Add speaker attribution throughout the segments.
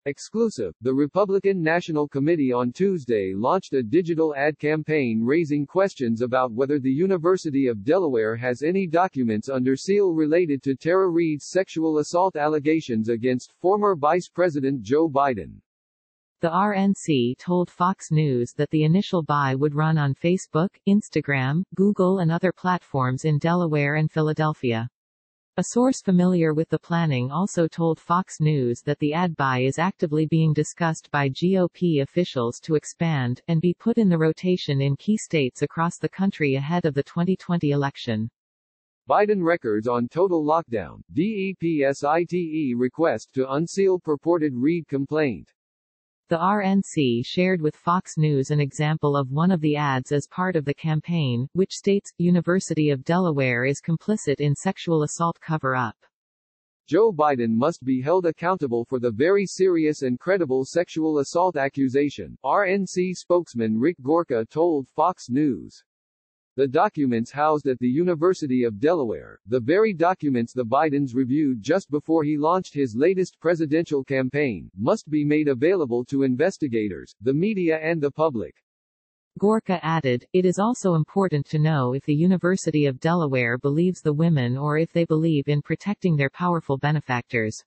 Speaker 1: Exclusive. The Republican National Committee on Tuesday launched a digital ad campaign raising questions about whether the University of Delaware has any documents under seal related to Tara Reade's sexual assault allegations against former Vice President Joe Biden.
Speaker 2: The RNC told Fox News that the initial buy would run on Facebook, Instagram, Google and other platforms in Delaware and Philadelphia. A source familiar with the planning also told Fox News that the ad buy is actively being discussed by GOP officials to expand, and be put in the rotation in key states across the country ahead of the 2020 election.
Speaker 1: Biden records on total lockdown, DEPSITE request to unseal purported Reade complaint.
Speaker 2: The RNC shared with Fox News an example of one of the ads as part of the campaign, which states, University of Delaware is complicit in sexual assault cover-up.
Speaker 1: Joe Biden must be held accountable for the very serious and credible sexual assault accusation, RNC spokesman Rick Gorka told Fox News. The documents housed at the University of Delaware, the very documents the Bidens reviewed just before he launched his latest presidential campaign, must be made available to investigators, the media and the public.
Speaker 2: Gorka added, it is also important to know if the University of Delaware believes the women or if they believe in protecting their powerful benefactors.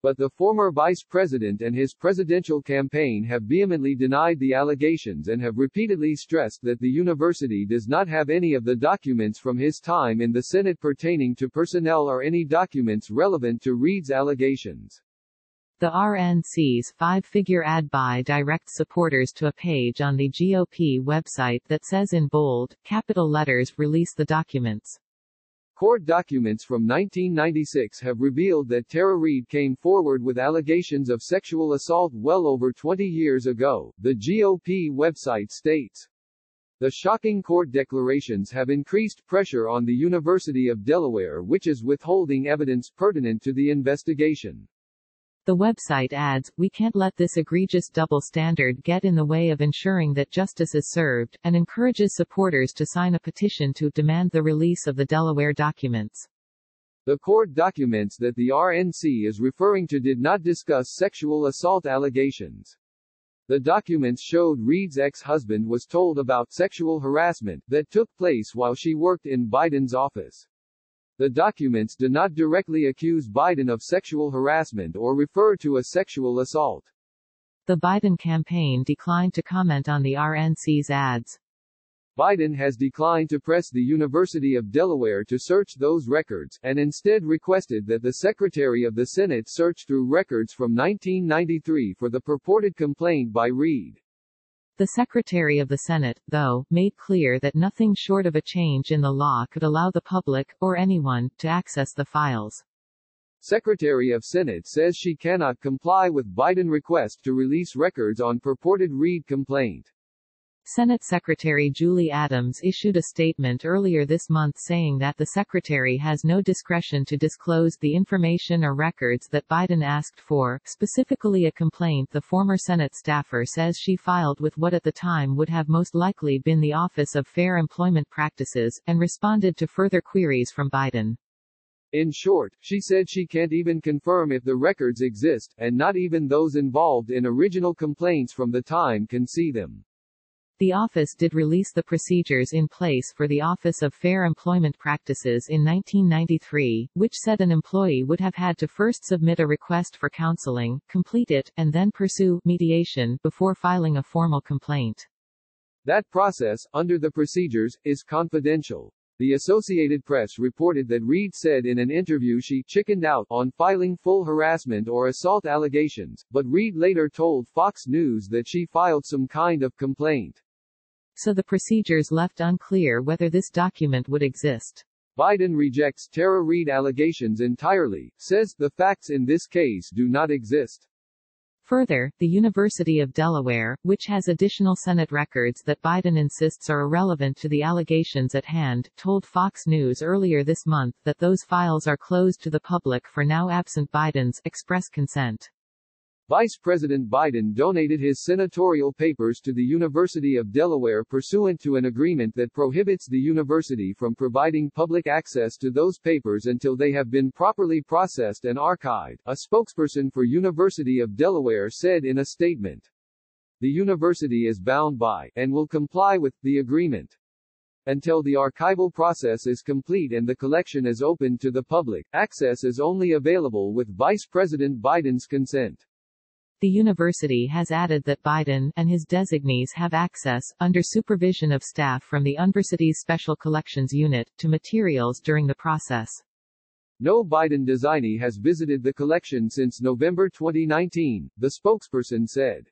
Speaker 1: But the former vice president and his presidential campaign have vehemently denied the allegations and have repeatedly stressed that the university does not have any of the documents from his time in the Senate pertaining to personnel or any documents relevant to Reade's allegations.
Speaker 2: The RNC's five-figure ad buy directs supporters to a page on the GOP website that says in bold, capital letters, release the documents.
Speaker 1: Court documents from 1996 have revealed that Tara Reade came forward with allegations of sexual assault well over 20 years ago, the GOP website states. The shocking court declarations have increased pressure on the University of Delaware, which is withholding evidence pertinent to the investigation.
Speaker 2: The website adds, we can't let this egregious double standard get in the way of ensuring that justice is served, and encourages supporters to sign a petition to demand the release of the Delaware documents.
Speaker 1: The court documents that the RNC is referring to did not discuss sexual assault allegations. The documents showed Reade's ex-husband was told about sexual harassment that took place while she worked in Biden's office. The documents do not directly accuse Biden of sexual harassment or refer to a sexual assault.
Speaker 2: The Biden campaign declined to comment on the RNC's ads.
Speaker 1: Biden has declined to press the University of Delaware to search those records, and instead requested that the Secretary of the Senate search through records from 1993 for the purported complaint by Reade.
Speaker 2: The Secretary of the Senate, though, made clear that nothing short of a change in the law could allow the public, or anyone, to access the files.
Speaker 1: Secretary of Senate says she cannot comply with Biden request to release records on purported Reade complaint.
Speaker 2: Senate Secretary Julie Adams issued a statement earlier this month saying that the Secretary has no discretion to disclose the information or records that Biden asked for, specifically a complaint the former Senate staffer says she filed with what at the time would have most likely been the Office of Fair Employment Practices, and responded to further queries from Biden.
Speaker 1: In short, she said she can't even confirm if the records exist, and not even those involved in original complaints from the time can see them.
Speaker 2: The office did release the procedures in place for the Office of Fair Employment Practices in 1993, which said an employee would have had to first submit a request for counseling, complete it, and then pursue mediation before filing a formal complaint.
Speaker 1: That process, under the procedures, is confidential. The Associated Press reported that Reade said in an interview she chickened out on filing full harassment or assault allegations, but Reade later told Fox News that she filed some kind of complaint.
Speaker 2: So the procedures left unclear whether this document would exist.
Speaker 1: Biden rejects Tara Reade allegations entirely, says the facts in this case do not exist.
Speaker 2: Further, the University of Delaware, which has additional Senate records that Biden insists are irrelevant to the allegations at hand, told Fox News earlier this month that those files are closed to the public for now absent Biden's express consent.
Speaker 1: Vice President Biden donated his senatorial papers to the University of Delaware pursuant to an agreement that prohibits the university from providing public access to those papers until they have been properly processed and archived, a spokesperson for University of Delaware said in a statement. The university is bound by, and will comply with, the agreement. Until the archival process is complete and the collection is open to the public, access is only available with Vice President Biden's consent.
Speaker 2: The university has added that Biden and his designees have access, under supervision of staff from the university's Special Collections Unit, to materials during the process.
Speaker 1: No Biden designee has visited the collection since November 2019, the spokesperson said.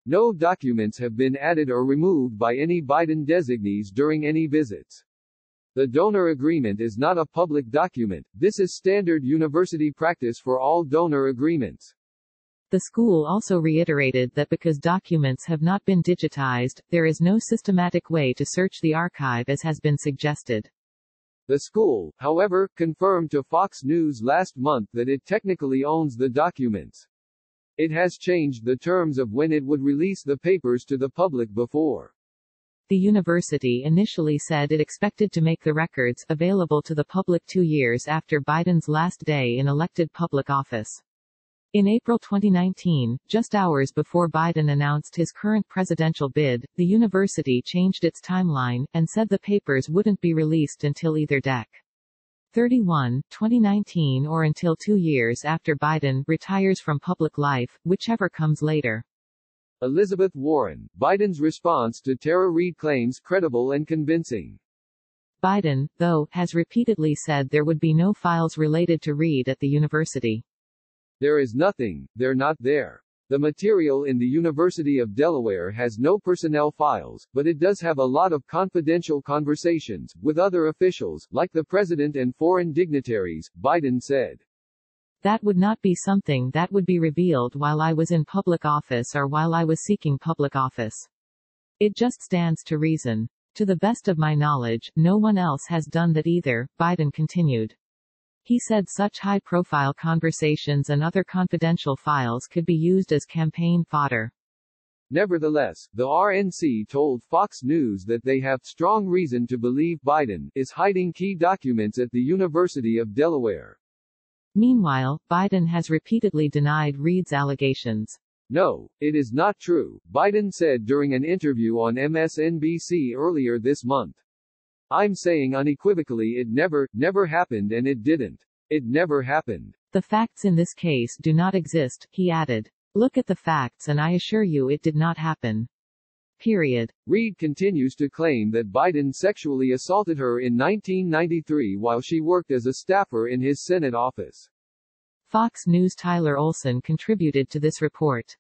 Speaker 1: No documents have been added or removed by any Biden designees during any visits. The donor agreement is not a public document. This is standard university practice for all donor agreements.
Speaker 2: The school also reiterated that because documents have not been digitized, there is no systematic way to search the archive as has been suggested.
Speaker 1: The school, however, confirmed to Fox News last month that it technically owns the documents. It has changed the terms of when it would release the papers to the public before.
Speaker 2: The university initially said it expected to make the records available to the public 2 years after Biden's last day in elected public office. In April 2019, just hours before Biden announced his current presidential bid, the university changed its timeline, and said the papers wouldn't be released until either Dec. 31, 2019 or until 2 years after Biden retires from public life, whichever comes later.
Speaker 1: Elizabeth Warren, Biden's response to Tara Reade claims credible and convincing.
Speaker 2: Biden, though, has repeatedly said there would be no files related to Reade at the university.
Speaker 1: There is nothing, they're not there. The material in the University of Delaware has no personnel files, but it does have a lot of confidential conversations with other officials, like the president and foreign dignitaries, Biden said.
Speaker 2: That would not be something that would be revealed while I was in public office or while I was seeking public office. It just stands to reason. To the best of my knowledge, no one else has done that either, Biden continued. He said such high-profile conversations and other confidential files could be used as campaign fodder.
Speaker 1: Nevertheless, the RNC told Fox News that they have strong reason to believe Biden is hiding key documents at the University of Delaware.
Speaker 2: Meanwhile, Biden has repeatedly denied Reade's allegations.
Speaker 1: No, it is not true, Biden said during an interview on MSNBC earlier this month. I'm saying unequivocally it never happened and it didn't. It never happened.
Speaker 2: The facts in this case do not exist, he added. Look at the facts and I assure you it did not happen. Period.
Speaker 1: Reade continues to claim that Biden sexually assaulted her in 1993 while she worked as a staffer in his Senate office.
Speaker 2: Fox News' Tyler Olson contributed to this report.